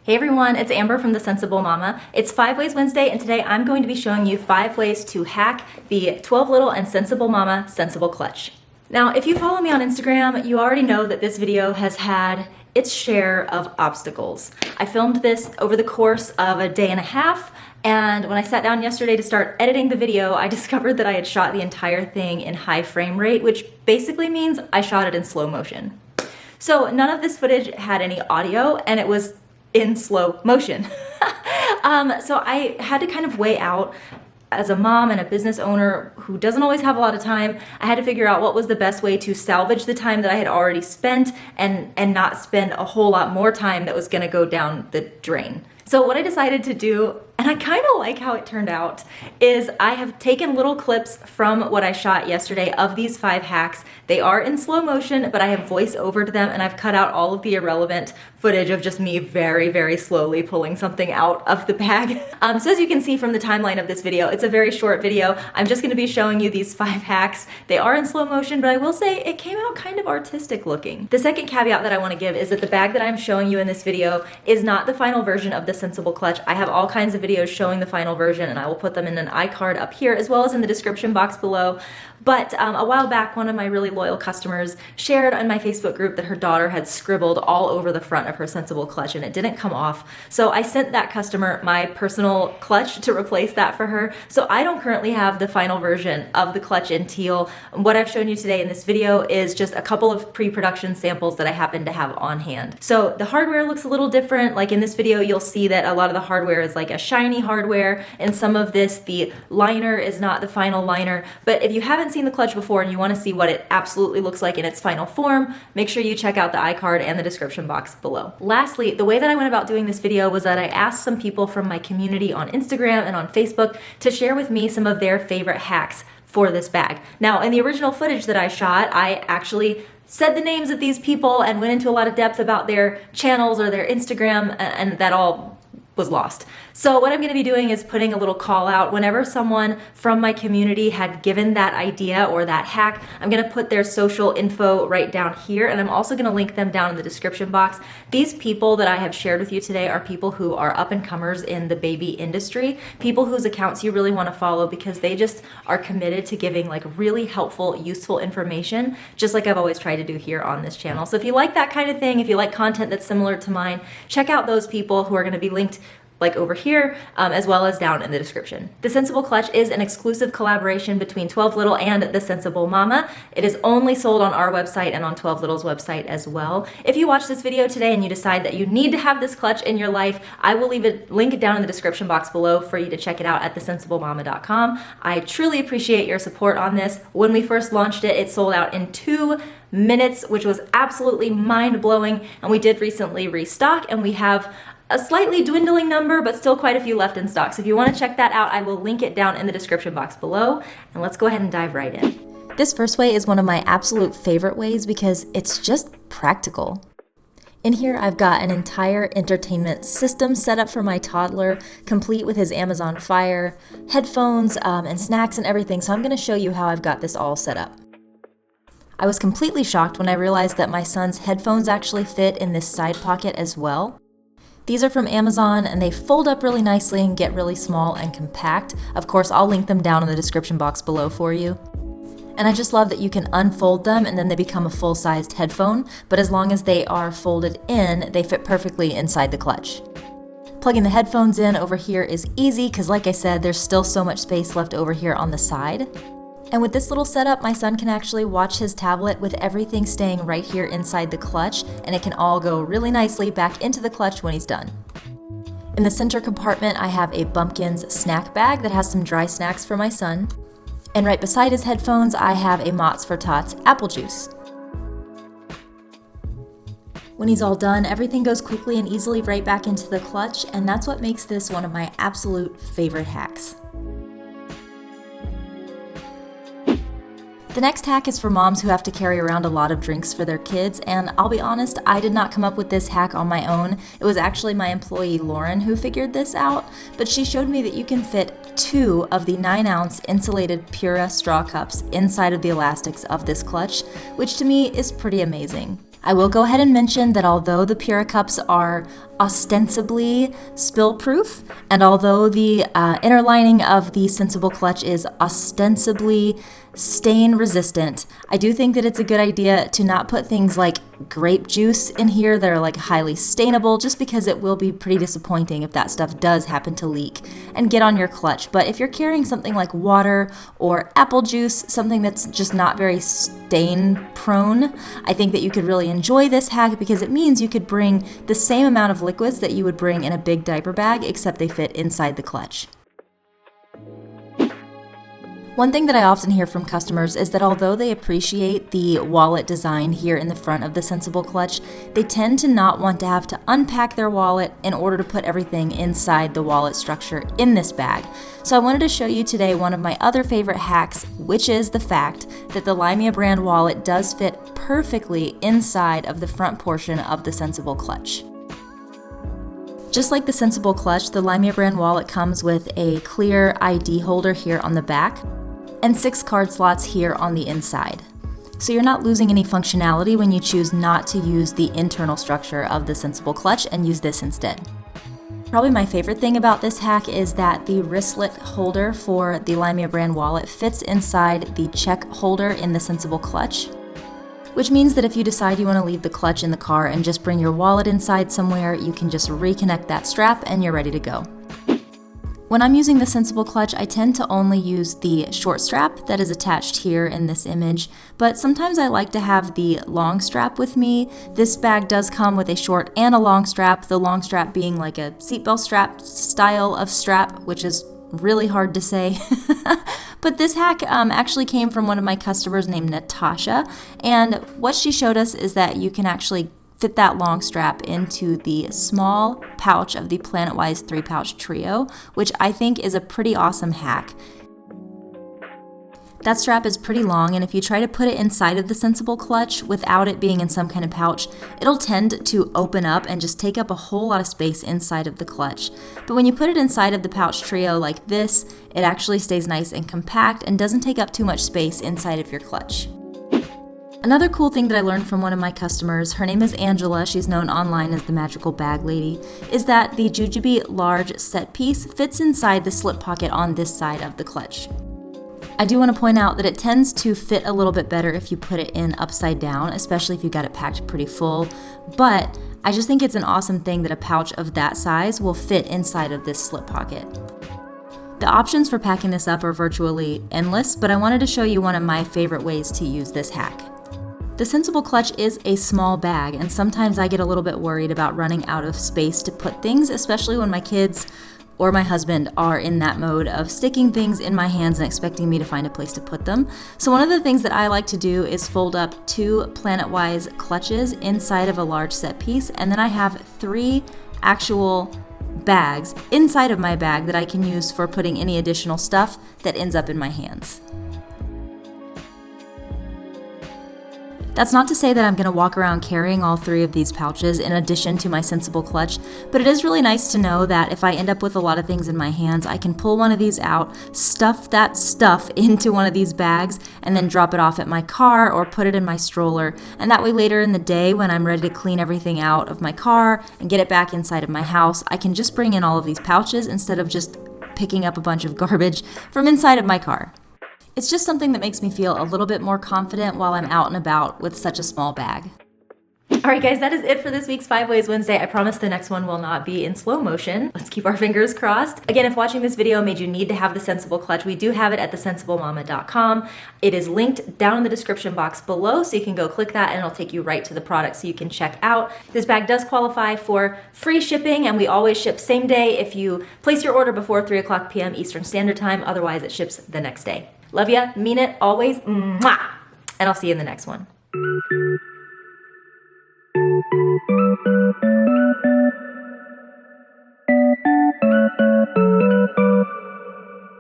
Hey everyone, it's Amber from The Sensible Mama. It's 5 Ways Wednesday, and today I'm going to be showing you 5 ways to hack the 12 Little and Sensible Mama Sensible Clutch. Now, if you follow me on Instagram, you already know that this video has had its share of obstacles. I filmed this over the course of a day and a half, and when I sat down yesterday to start editing the video, I discovered that I had shot the entire thing in high frame rate, which basically means I shot it in slow motion. So none of this footage had any audio, and it was in slow motion. So I had to kind of weigh out, as a mom and a business owner who doesn't always have a lot of time, I had to figure out what was the best way to salvage the time that I had already spent and not spend a whole lot more time that was gonna go down the drain. So what I decided to do, and I kind of like how it turned out, is I have taken little clips from what I shot yesterday of these 5 hacks. They are in slow motion, but I have voice overed them, and I've cut out all of the irrelevant footage of just me very, very slowly pulling something out of the bag. So as you can see from the timeline of this video, it's a very short video. I'm just gonna be showing you these 5 hacks. They are in slow motion, but I will say it came out kind of artistic looking. The second caveat that I wanna give is that the bag that I'm showing you in this video is not the final version of the Sensible Clutch. I have all kinds of videos showing the final version, and I will put them in an iCard up here as well as in the description box below. But a while back, one of my really loyal customers shared on my Facebook group that her daughter had scribbled all over the front of her Sensible Clutch and it didn't come off. So I sent that customer my personal clutch to replace that for her. So I don't currently have the final version of the clutch in teal. What I've shown you today in this video is just a couple of pre-production samples that I happen to have on hand. So the hardware looks a little different. Like in this video, you'll see that a lot of the hardware is like a shiny hardware, and some of this, the liner is not the final liner. But if you haven't seen the clutch before and you want to see what it absolutely looks like in its final form, make sure you check out the iCard and the description box below. Lastly, the way that I went about doing this video was that I asked some people from my community on Instagram and on Facebook to share with me some of their favorite hacks for this bag. Now, in the original footage that I shot, I actually said the names of these people and went into a lot of depth about their channels or their Instagram, and that all was lost. So what I'm going to be doing is putting a little call out whenever someone from my community had given that idea or that hack. I'm going to put their social info right down here, and I'm also going to link them down in the description box. These people that I have shared with you today are people who are up and comers in the baby industry, people whose accounts you really want to follow because they just are committed to giving like really helpful, useful information, just like I've always tried to do here on this channel. So if you like that kind of thing, if you like content that's similar to mine, check out those people who are going to be linked like over here, as well as down in the description. The Sensible Clutch is an exclusive collaboration between 12Little and The Sensible Mama. It is only sold on our website and on 12Little's website as well. If you watch this video today and you decide that you need to have this clutch in your life, I will leave a link down in the description box below for you to check it out at thesensiblemama.com. I truly appreciate your support on this. When we first launched it, it sold out in 2 minutes, which was absolutely mind-blowing, and we did recently restock, and we have a slightly dwindling number, but still quite a few left in stock. So if you want to check that out, I will link it down in the description box below. And let's go ahead and dive right in. This first way is one of my absolute favorite ways because it's just practical. In here, I've got an entire entertainment system set up for my toddler, complete with his Amazon Fire, headphones, and snacks and everything. So I'm going to show you how I've got this all set up. I was completely shocked when I realized that my son's headphones actually fit in this side pocket as well. These are from Amazon, and they fold up really nicely and get really small and compact. Of course, I'll link them down in the description box below for you. And I just love that you can unfold them and then they become a full-sized headphone, but as long as they are folded in, they fit perfectly inside the clutch. Plugging the headphones in over here is easy because, like I said, there's still so much space left over here on the side. And with this little setup, my son can actually watch his tablet with everything staying right here inside the clutch, and it can all go really nicely back into the clutch when he's done. In the center compartment, I have a Bumpkins snack bag that has some dry snacks for my son. And right beside his headphones, I have a Mott's for Tots apple juice. When he's all done, everything goes quickly and easily right back into the clutch, and that's what makes this one of my absolute favorite hacks. The next hack is for moms who have to carry around a lot of drinks for their kids, and I'll be honest, I did not come up with this hack on my own. It was actually my employee Lauren who figured this out, but she showed me that you can fit 2 of the 9-ounce insulated Pura straw cups inside of the elastics of this clutch, which to me is pretty amazing. I will go ahead and mention that although the Pura cups are ostensibly spill-proof, and although the inner lining of the Sensible clutch is ostensibly stain-resistant, I do think that it's a good idea to not put things like grape juice in here that are like highly stainable, just because it will be pretty disappointing if that stuff does happen to leak and get on your clutch. But if you're carrying something like water or apple juice, something that's just not very stain prone, I think that you could really enjoy this hack because it means you could bring the same amount of liquids that you would bring in a big diaper bag, except they fit inside the clutch. One thing that I often hear from customers is that although they appreciate the wallet design here in the front of the Sensible clutch, they tend to not want to have to unpack their wallet in order to put everything inside the wallet structure in this bag. So I wanted to show you today one of my other favorite hacks, which is the fact that the Limea brand wallet does fit perfectly inside of the front portion of the Sensible clutch. Just like the Sensible clutch, the Limea brand wallet comes with a clear ID holder here on the back and 6 card slots here on the inside. So you're not losing any functionality when you choose not to use the internal structure of the Sensible clutch and use this instead. Probably my favorite thing about this hack is that the wristlet holder for the Limea brand wallet fits inside the check holder in the Sensible clutch, which means that if you decide you want to leave the clutch in the car and just bring your wallet inside somewhere, you can just reconnect that strap and you're ready to go. When I'm using the Sensible clutch, I tend to only use the short strap that is attached here in this image, but sometimes I like to have the long strap with me. This bag does come with a short and a long strap, the long strap being like a seatbelt strap style of strap, which is really hard to say. But this hack actually came from one of my customers named Natasha, and what she showed us is that you can actually fit that long strap into the small pouch of the PlanetWise 3-pouch trio, which I think is a pretty awesome hack. That strap is pretty long, and if you try to put it inside of the Sensible clutch without it being in some kind of pouch, it'll tend to open up and just take up a whole lot of space inside of the clutch. But when you put it inside of the pouch trio like this, it actually stays nice and compact and doesn't take up too much space inside of your clutch. Another cool thing that I learned from one of my customers, her name is Angela, she's known online as the Magical Bag Lady, is that the Jujube large set piece fits inside the slip pocket on this side of the clutch. I do want to point out that it tends to fit a little bit better if you put it in upside down, especially if you got it packed pretty full, but I just think it's an awesome thing that a pouch of that size will fit inside of this slip pocket. The options for packing this up are virtually endless, but I wanted to show you one of my favorite ways to use this hack. The Sensible clutch is a small bag, and sometimes I get a little bit worried about running out of space to put things, especially when my kids or my husband are in that mode of sticking things in my hands and expecting me to find a place to put them. So one of the things that I like to do is fold up 2 PlanetWise clutches inside of a large set piece, and then I have 3 actual bags inside of my bag that I can use for putting any additional stuff that ends up in my hands. That's not to say that I'm going to walk around carrying all 3 of these pouches in addition to my Sensible clutch, but it is really nice to know that if I end up with a lot of things in my hands, I can pull one of these out, stuff that stuff into one of these bags, and then drop it off at my car or put it in my stroller. And that way later in the day when I'm ready to clean everything out of my car and get it back inside of my house, I can just bring in all of these pouches instead of just picking up a bunch of garbage from inside of my car. It's just something that makes me feel a little bit more confident while I'm out and about with such a small bag. Alright guys, that is it for this week's 5 Ways Wednesday. I promise the next one will not be in slow motion. Let's keep our fingers crossed. Again, if watching this video made you need to have the Sensible clutch, we do have it at thesensiblemama.com. It is linked down in the description box below, so you can go click that and it'll take you right to the product so you can check out. This bag does qualify for free shipping, and we always ship same day if you place your order before 3 p.m. Eastern Standard Time. Otherwise, it ships the next day. Love ya, mean it, always, mwah! And I'll see you in the next one.